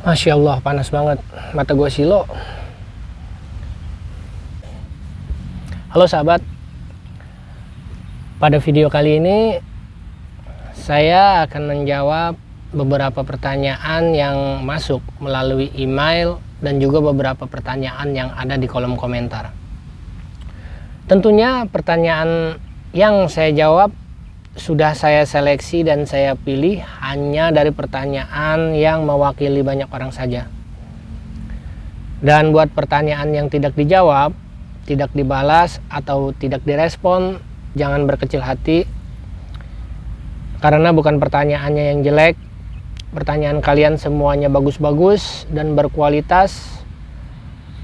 Masya Allah, panas banget. Mata gue silo. Halo sahabat. Pada video kali ini, saya akan menjawab beberapa pertanyaan yang masuk melalui email dan juga beberapa pertanyaan yang ada di kolom komentar. Tentunya pertanyaan yang saya jawab sudah saya seleksi dan saya pilih hanya dari pertanyaan yang mewakili banyak orang saja. Dan buat pertanyaan yang tidak dijawab, tidak dibalas atau tidak direspon, jangan berkecil hati. Karena bukan pertanyaannya yang jelek, pertanyaan kalian semuanya bagus-bagus dan berkualitas.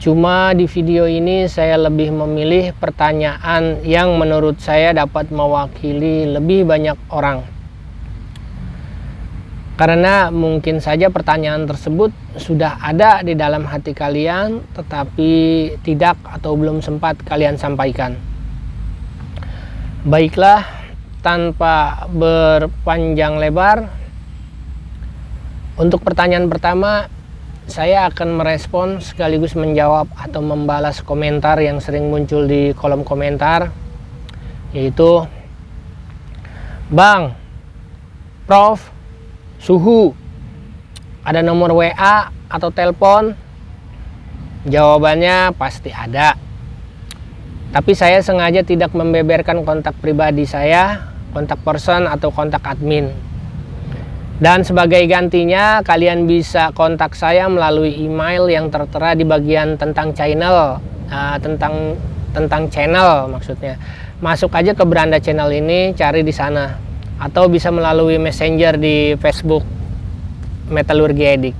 Cuma di video ini saya lebih memilih pertanyaan yang menurut saya dapat mewakili lebih banyak orang. Karena mungkin saja pertanyaan tersebut sudah ada di dalam hati kalian, tetapi tidak atau belum sempat kalian sampaikan. Baiklah, tanpa berpanjang lebar, untuk pertanyaan pertama, saya akan merespon sekaligus menjawab atau membalas komentar yang sering muncul di kolom komentar, yaitu, Bang, Prof, suhu, ada nomor WA atau telepon? Jawabannya pasti ada. Tapi saya sengaja tidak membeberkan kontak pribadi saya, kontak person atau kontak admin. Dan sebagai gantinya, kalian bisa kontak saya melalui email yang tertera di bagian tentang channel, tentang channel maksudnya. Masuk aja ke beranda channel ini, cari di sana, atau bisa melalui messenger di Facebook Metalurgi Edik.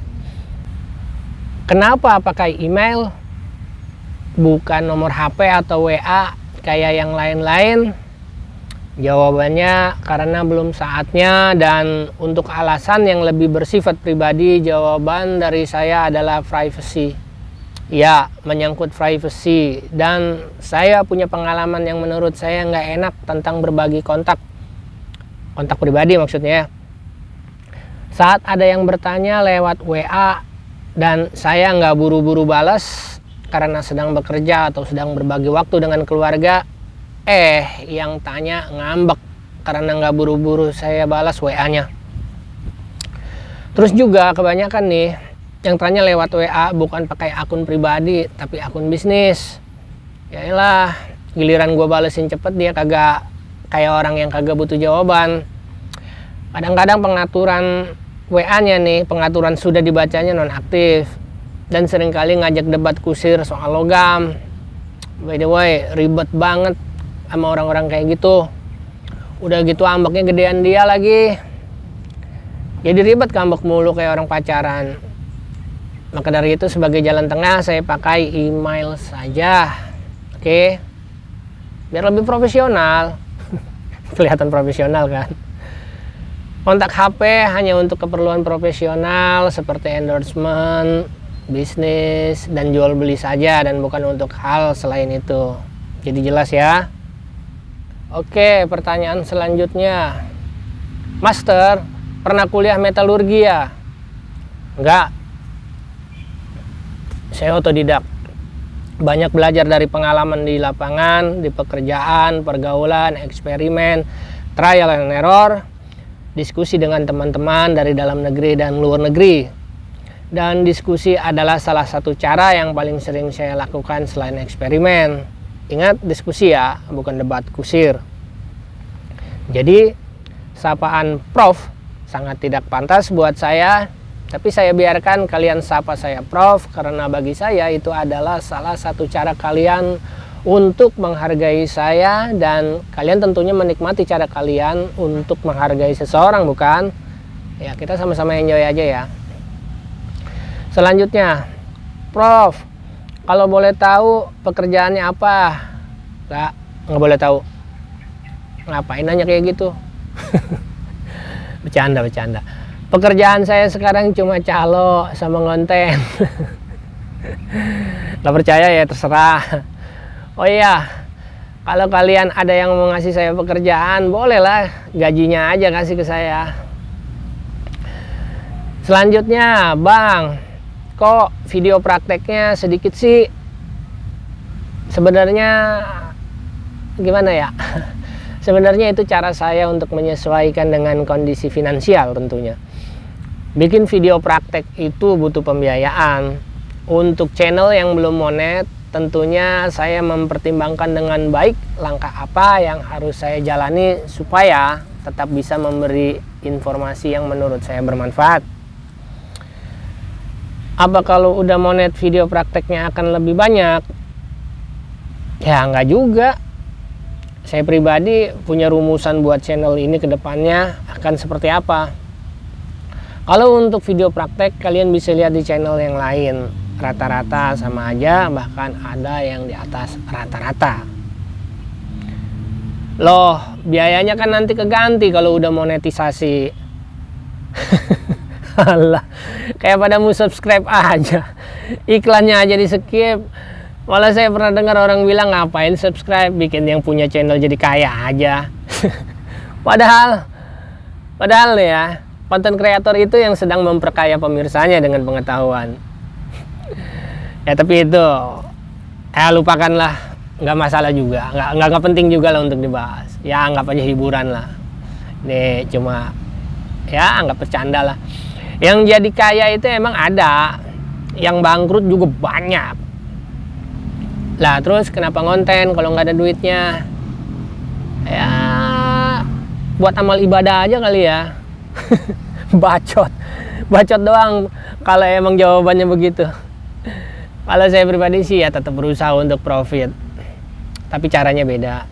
Kenapa pakai email, bukan nomor HP atau WA kayak yang lain-lain? Jawabannya karena belum saatnya, dan untuk alasan yang lebih bersifat pribadi, jawaban dari saya adalah privacy. Ya, menyangkut privacy, dan saya punya pengalaman yang menurut saya nggak enak tentang berbagi kontak pribadi maksudnya. Saat ada yang bertanya lewat WA dan saya nggak buru-buru balas karena sedang bekerja atau sedang berbagi waktu dengan keluarga, yang tanya ngambek karena nggak buru-buru saya balas WA-nya. Terus juga kebanyakan nih yang tanya lewat WA bukan pakai akun pribadi tapi akun bisnis. Yaelah, giliran gue balesin cepet dia kagak, kayak orang yang kagak butuh jawaban. Kadang-kadang pengaturan WA-nya nih, pengaturan sudah dibacanya nonaktif, dan seringkali ngajak debat kusir soal logam. By the way, ribet banget sama orang-orang kayak gitu. Udah gitu ambeknya gedean dia lagi, jadi ribet ngambek mulu kayak orang pacaran. Maka dari itu sebagai jalan tengah saya pakai email saja. Oke, biar lebih profesional. Kelihatan profesional kan. Kontak HP hanya untuk keperluan profesional seperti endorsement, bisnis, dan jual beli saja, dan bukan untuk hal selain itu. Jadi jelas ya. Oke, pertanyaan selanjutnya. Master, pernah kuliah metalurgi ya? Enggak. Saya otodidak. Banyak belajar dari pengalaman di lapangan, di pekerjaan, pergaulan, eksperimen, trial and error, diskusi dengan teman-teman dari dalam negeri dan luar negeri. Dan diskusi adalah salah satu cara yang paling sering saya lakukan selain eksperimen. Ingat, diskusi ya, bukan debat kusir. Jadi, sapaan Prof sangat tidak pantas buat saya, tapi saya biarkan kalian sapa saya Prof, karena bagi saya itu adalah salah satu cara kalian untuk menghargai saya, dan kalian tentunya menikmati cara kalian untuk menghargai seseorang, bukan? Ya, kita sama-sama enjoy aja ya. Selanjutnya, Prof, kalau boleh tahu pekerjaannya apa? Nggak boleh tahu. Ngapain nanya kayak gitu? Bercanda. Pekerjaan saya sekarang cuma calo sama ngonten. Nggak percaya ya terserah. Oh iya, kalau kalian ada yang mau ngasih saya pekerjaan, bolehlah gajinya aja kasih ke saya. Selanjutnya, Bang, kok video prakteknya sedikit sih. Sebenarnya gimana ya? Sebenarnya itu cara saya untuk menyesuaikan dengan kondisi finansial tentunya. Bikin video praktek itu butuh pembiayaan. Untuk channel yang belum monet, tentunya saya mempertimbangkan dengan baik langkah apa yang harus saya jalani supaya tetap bisa memberi informasi yang menurut saya bermanfaat. Apa kalau udah monet video prakteknya akan lebih banyak? Ya nggak juga. Saya pribadi punya rumusan buat channel ini ke depannya akan seperti apa. Kalau untuk video praktek kalian bisa lihat di channel yang lain. Rata-rata sama aja, bahkan ada yang di atas rata-rata. Loh, biayanya kan nanti keganti kalau udah monetisasi. Alah, kayak pada mau subscribe aja, iklannya aja di skip. Malah saya pernah dengar orang bilang, ngapain subscribe, bikin yang punya channel jadi kaya aja. Padahal ya, konten kreator itu yang sedang memperkaya pemirsanya dengan pengetahuan. Ya tapi itu lupakanlah, nggak masalah juga, nggak penting juga lah untuk dibahas. Ya anggap aja hiburan lah, ini cuma ya anggap bercanda lah. Yang jadi kaya itu emang ada, yang bangkrut juga banyak. Lah terus kenapa ngonten kalau nggak ada duitnya? Ya buat amal ibadah aja kali ya. Bacot doang kalau emang jawabannya begitu. Kalau saya pribadi sih ya tetap berusaha untuk profit, tapi caranya beda.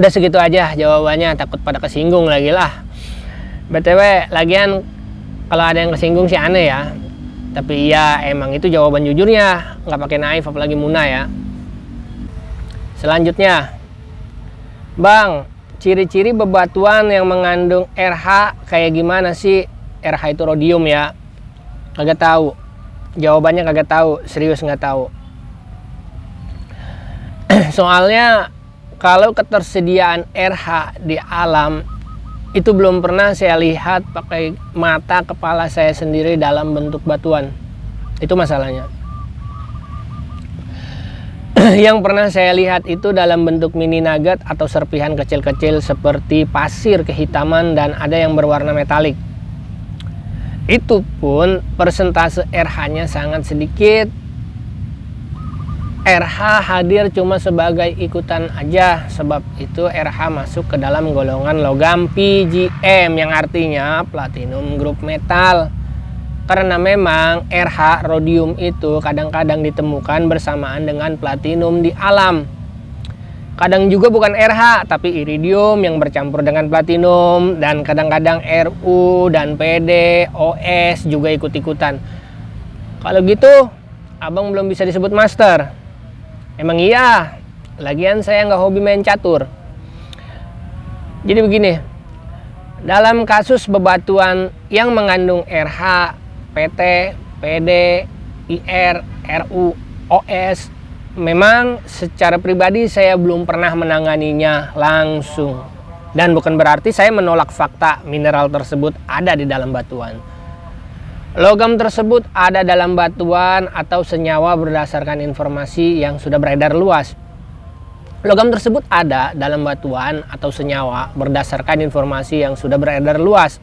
Udah segitu aja jawabannya, takut pada kesinggung lagi lah. BTW lagian kalau ada yang kesinggung sih aneh ya, tapi iya emang itu jawaban jujurnya, nggak pakai naif apalagi muna ya. Selanjutnya, Bang, ciri-ciri bebatuan yang mengandung RH kayak gimana sih? RH itu rhodium ya. Kagak tahu. Jawabannya kagak tahu, serius nggak tahu. Soalnya kalau ketersediaan RH di alam itu belum pernah saya lihat pakai mata kepala saya sendiri dalam bentuk batuan. Itu masalahnya. Yang pernah saya lihat itu dalam bentuk mini nugget atau serpihan kecil-kecil seperti pasir kehitaman dan ada yang berwarna metalik. Itu pun persentase RH-nya sangat sedikit. RH hadir cuma sebagai ikutan aja, sebab itu RH masuk ke dalam golongan logam PGM yang artinya platinum group metal. Karena memang RH rhodium itu kadang-kadang ditemukan bersamaan dengan platinum di alam. Kadang juga bukan RH tapi iridium yang bercampur dengan platinum, dan kadang-kadang Ru dan Pd, Os juga ikut-ikutan. Kalau gitu abang belum bisa disebut master. Emang iya, lagian saya nggak hobi main catur. Jadi begini, dalam kasus bebatuan yang mengandung RH, PT, PD, IR, Ru, Os, memang secara pribadi saya belum pernah menanganinya langsung. Dan bukan berarti saya menolak fakta mineral tersebut ada di dalam batuan. Logam tersebut ada dalam batuan atau senyawa berdasarkan informasi yang sudah beredar luas. Logam tersebut ada dalam batuan atau senyawa berdasarkan informasi yang sudah beredar luas.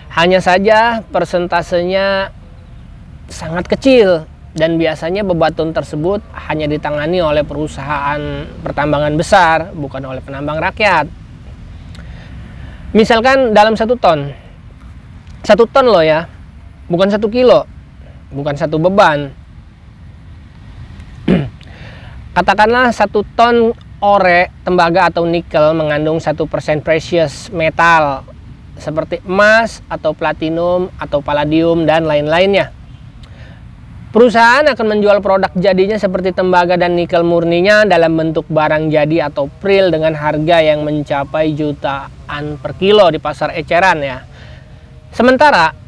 Hanya saja persentasenya sangat kecil dan biasanya bebatuan tersebut hanya ditangani oleh perusahaan pertambangan besar, bukan oleh penambang rakyat. Misalkan dalam 1 ton. 1 ton loh ya. Bukan 1 kilo, bukan 1 beban. Katakanlah 1 ton ore, tembaga atau nikel mengandung 1% precious metal seperti emas atau platinum atau palladium dan lain-lainnya. Perusahaan akan menjual produk jadinya seperti tembaga dan nikel murninya dalam bentuk barang jadi atau pril dengan harga yang mencapai jutaan per kilo di pasar eceran ya. Sementara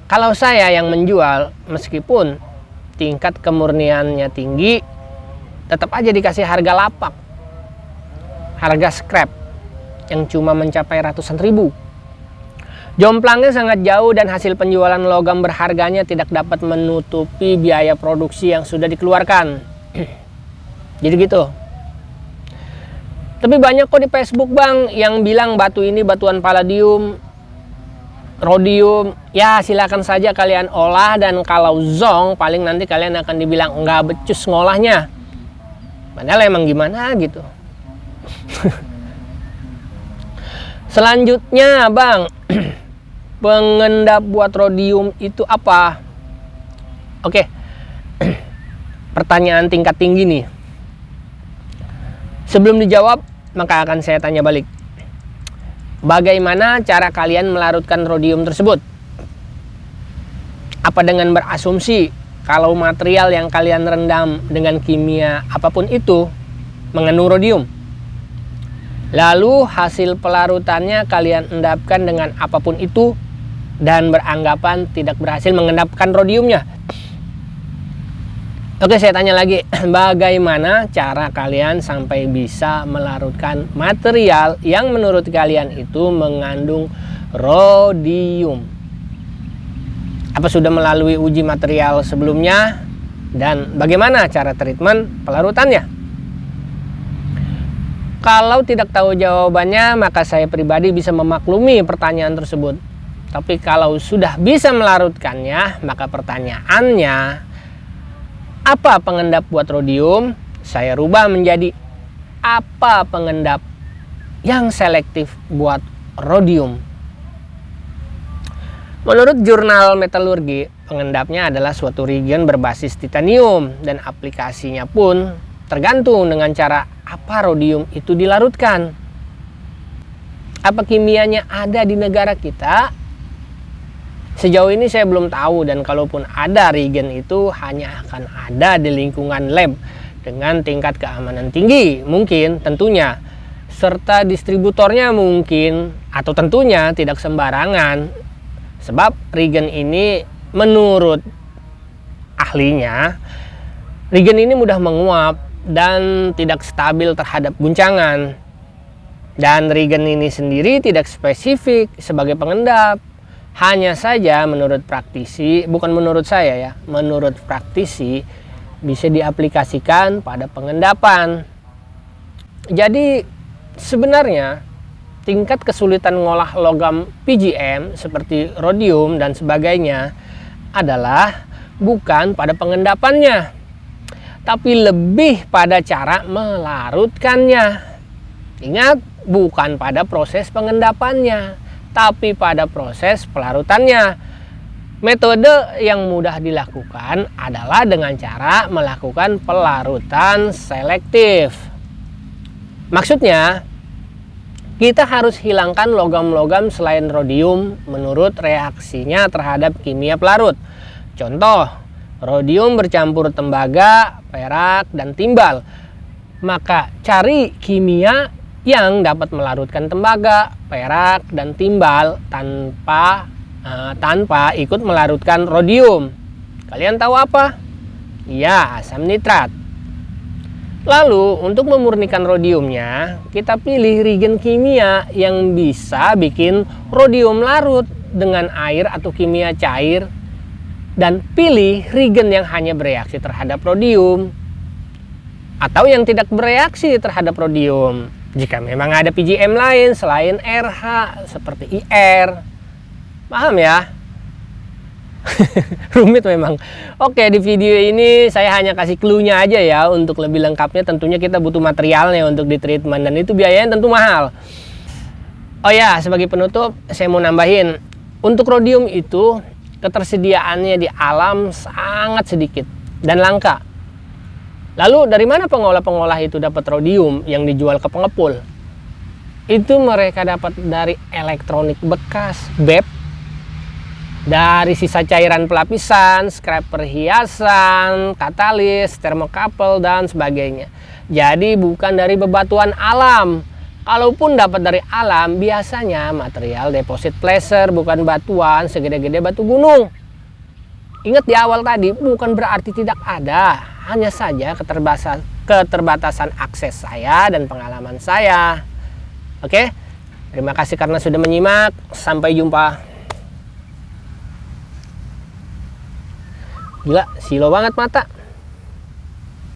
kalau saya yang menjual, meskipun tingkat kemurniannya tinggi, tetap aja dikasih harga lapak, harga scrap yang cuma mencapai ratusan ribu. Jomplangnya sangat jauh dan hasil penjualan logam berharganya tidak dapat menutupi biaya produksi yang sudah dikeluarkan. Jadi gitu. Tapi banyak kok di Facebook bang yang bilang batu ini batuan palladium, rhodium. Ya silakan saja kalian olah, dan kalau zong paling nanti kalian akan dibilang nggak becus ngolahnya. Padahal emang gimana gitu. Selanjutnya bang, pengendap buat rhodium itu apa? Oke, pertanyaan tingkat tinggi nih. Sebelum dijawab, maka akan saya tanya balik. Bagaimana cara kalian melarutkan rhodium tersebut? Apa dengan berasumsi kalau material yang kalian rendam dengan kimia apapun itu mengandung rhodium? Lalu hasil pelarutannya kalian endapkan dengan apapun itu dan beranggapan tidak berhasil mengendapkan rhodiumnya. Oke, saya tanya lagi, bagaimana cara kalian sampai bisa melarutkan material yang menurut kalian itu mengandung rhodium? Apa sudah melalui uji material sebelumnya? Dan bagaimana cara treatment pelarutannya? Kalau tidak tahu jawabannya, maka saya pribadi bisa memaklumi pertanyaan tersebut. Tapi kalau sudah bisa melarutkannya, maka pertanyaannya, apa pengendap buat rhodium? Saya rubah menjadi, apa pengendap yang selektif buat rhodium? Menurut jurnal metalurgi, pengendapnya adalah suatu reagen berbasis titanium dan aplikasinya pun tergantung dengan cara apa rhodium itu dilarutkan. Apa kimianya ada di negara kita? Sejauh ini saya belum tahu, dan kalaupun ada reagen itu hanya akan ada di lingkungan lab dengan tingkat keamanan tinggi mungkin tentunya, serta distributornya mungkin atau tentunya tidak sembarangan. Sebab reagen ini menurut ahlinya, reagen ini mudah menguap dan tidak stabil terhadap guncangan. Dan reagen ini sendiri tidak spesifik sebagai pengendap. Hanya saja menurut praktisi, bukan menurut saya ya, menurut praktisi bisa diaplikasikan pada pengendapan. Jadi sebenarnya tingkat kesulitan ngolah logam PGM seperti rhodium dan sebagainya adalah bukan pada pengendapannya, tapi lebih pada cara melarutkannya. Ingat, bukan pada proses pengendapannya, tapi pada proses pelarutannya. Metode yang mudah dilakukan adalah dengan cara melakukan pelarutan selektif. Maksudnya, kita harus hilangkan logam-logam selain rhodium menurut reaksinya terhadap kimia pelarut. Contoh, rhodium bercampur tembaga, perak, dan timbal. Maka cari kimia yang dapat melarutkan tembaga, perak, dan timbal tanpa ikut melarutkan rhodium. Kalian tahu apa? Ya, asam nitrat. Lalu untuk memurnikan rhodiumnya, kita pilih reagen kimia yang bisa bikin rhodium larut dengan air atau kimia cair, dan pilih reagen yang hanya bereaksi terhadap rhodium atau yang tidak bereaksi terhadap rhodium. Jika memang ada PGM lain selain RH seperti IR. Paham ya? Rumit memang. Oke, di video ini saya hanya kasih clue-nya aja ya. Untuk lebih lengkapnya tentunya kita butuh materialnya untuk di treatment, dan itu biayanya tentu mahal. Oh ya, sebagai penutup saya mau nambahin, untuk rhodium itu ketersediaannya di alam sangat sedikit dan langka. Lalu dari mana pengolah-pengolah itu dapat rhodium yang dijual ke pengepul? Itu mereka dapat dari elektronik bekas, BEP, dari sisa cairan pelapisan, scrap perhiasan, katalis, termokapel, dan sebagainya. Jadi bukan dari bebatuan alam. Kalaupun dapat dari alam, biasanya material deposit placer, bukan batuan segede-gede batu gunung. Ingat di awal tadi, bukan berarti tidak ada. Hanya saja keterbatasan akses saya dan pengalaman saya. Oke? Terima kasih karena sudah menyimak. Sampai jumpa. Gila, silo banget mata.